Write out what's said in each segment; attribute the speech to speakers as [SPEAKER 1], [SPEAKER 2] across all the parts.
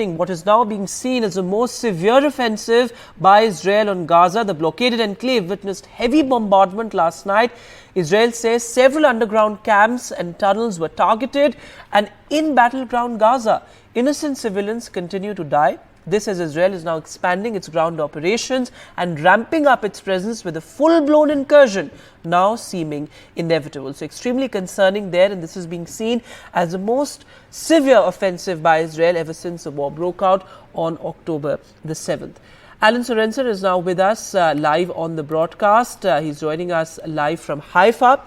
[SPEAKER 1] What is now being seen as the most severe offensive by Israel on Gaza. The blockaded enclave witnessed heavy bombardment last night. Israel says several underground camps and tunnels were targeted, and in battleground Gaza, innocent civilians continue to die. This as Israel is now expanding its ground operations and ramping up its presence with a full-blown incursion now seeming inevitable. So extremely concerning there, and this is being seen as the most severe offensive by Israel ever since the war broke out on October the 7th. Alan Sorensen is now with us live on the broadcast. He's joining us live from Haifa.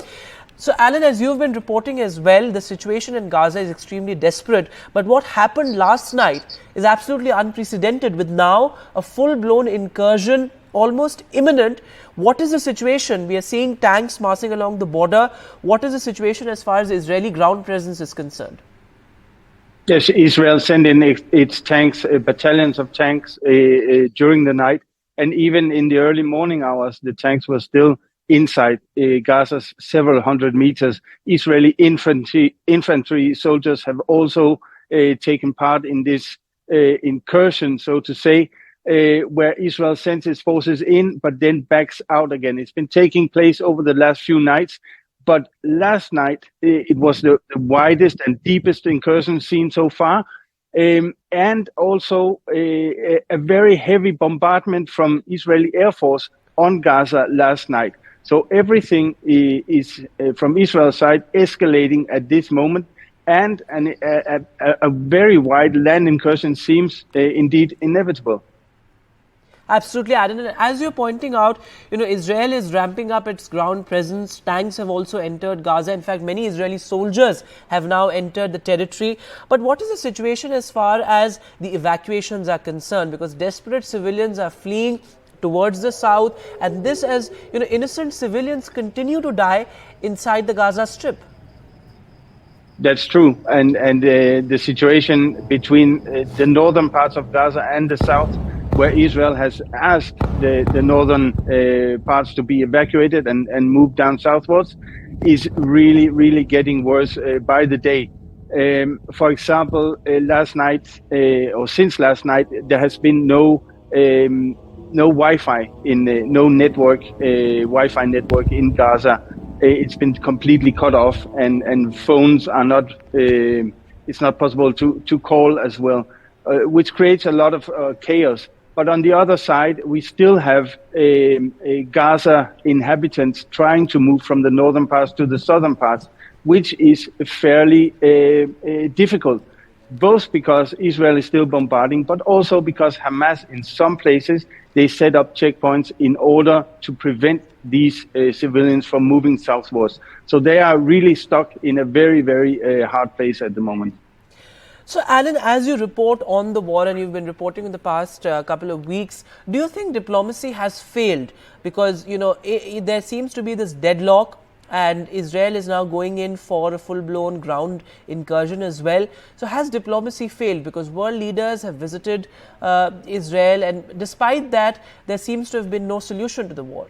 [SPEAKER 1] So, Alan, as you've been reporting as well, the situation in Gaza is extremely desperate. But what happened last night is absolutely unprecedented, with now a full-blown incursion almost imminent. What is the situation? We are seeing tanks marching along the border. What is the situation as far as the Israeli ground presence is concerned?
[SPEAKER 2] Yes, Israel sent in its tanks, battalions of tanks during the night. And even in the early morning hours, the tanks were still inside Gaza's several hundred meters. Israeli infantry soldiers have also taken part in this incursion, so to say, where Israel sends its forces in, but then backs out again. It's been taking place over the last few nights, but last night it was the widest and deepest incursion seen so far, and also a very heavy bombardment from Israeli Air Force on Gaza last night. So everything is from Israel's side escalating at this moment, and a very wide land incursion seems indeed inevitable.
[SPEAKER 1] Absolutely, Adam. And as you're pointing out, Israel is ramping up its ground presence. Tanks have also entered Gaza. In fact, many Israeli soldiers have now entered the territory. But what is the situation as far as the evacuations are concerned? Because desperate civilians are fleeing towards the south, and this as innocent civilians continue to die inside the Gaza Strip.
[SPEAKER 2] That's true, and the situation between the northern parts of Gaza and the south, where Israel has asked the northern parts to be evacuated and moved down southwards, is really getting worse by the day. For example, last night or since last night, there has been no Wi-Fi no network, Wi-Fi network in Gaza. It's been completely cut off, and phones are not. It's not possible to call as well, which creates a lot of chaos. But on the other side, we still have Gaza inhabitants trying to move from the northern parts to the southern parts, which is fairly difficult. Both because Israel is still bombarding, but also because Hamas, in some places, they set up checkpoints in order to prevent these civilians from moving southwards. So they are really stuck in a very hard place at the moment.
[SPEAKER 1] So, Alan, as you report on the war, and you've been reporting in the past couple of weeks, do you think diplomacy has failed? Because, there seems to be this deadlock, and Israel is now going in for a full-blown ground incursion as well. So has diplomacy failed? Because world leaders have visited Israel, and despite that, there seems to have been no solution to the war.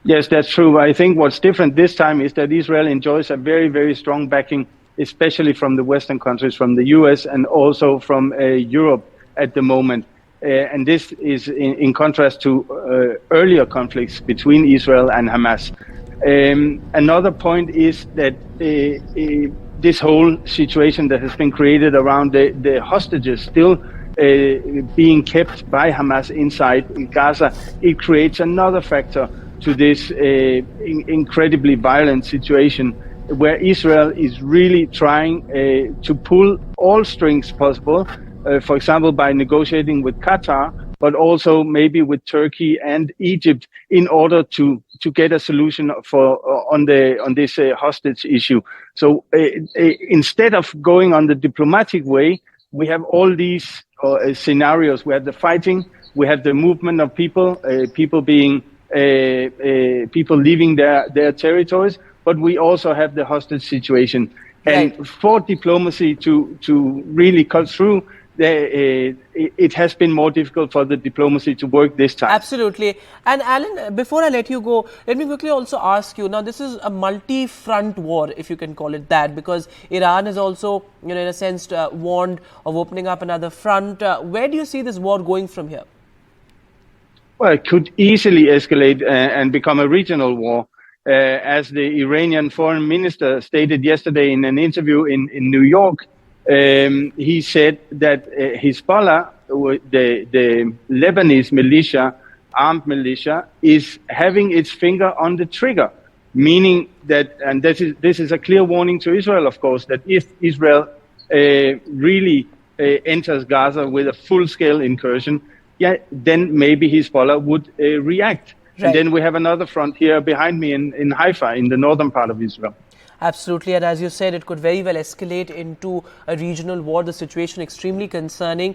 [SPEAKER 2] Yes, that's true. I think what's different this time is that Israel enjoys a very strong backing, especially from the Western countries, from the US and also from Europe at the moment. And this is in contrast to earlier conflicts between Israel and Hamas. Another point is that this whole situation that has been created around the hostages still being kept by Hamas inside Gaza, it creates another factor to this incredibly violent situation, where Israel is really trying to pull all strings possible, for example, by negotiating with Qatar, but also maybe with Turkey and Egypt, in order to get a solution on this hostage issue. So instead of going on the diplomatic way, we have all these scenarios. We have the fighting, we have the movement of people, people leaving their territories, but we also have the hostage situation. And for diplomacy to really cut through, it has been more difficult for the diplomacy to work this time.
[SPEAKER 1] Absolutely. And Alan, before I let you go, let me quickly also ask you, now this is a multi-front war, if you can call it that, because Iran has also, in a sense, warned of opening up another front. Where do you see this war going from here?
[SPEAKER 2] Well, it could easily escalate and become a regional war. As the Iranian foreign minister stated yesterday in an interview in New York, he said that Hezbollah, the Lebanese militia, armed militia, is having its finger on the trigger, meaning that, and this is a clear warning to Israel, of course, that if Israel really enters Gaza with a full-scale incursion, then maybe Hezbollah would react. Right. And then we have another front here behind me in Haifa, in the northern part of Israel.
[SPEAKER 1] Absolutely, and as you said, it could very well escalate into a regional war. The situation extremely concerning.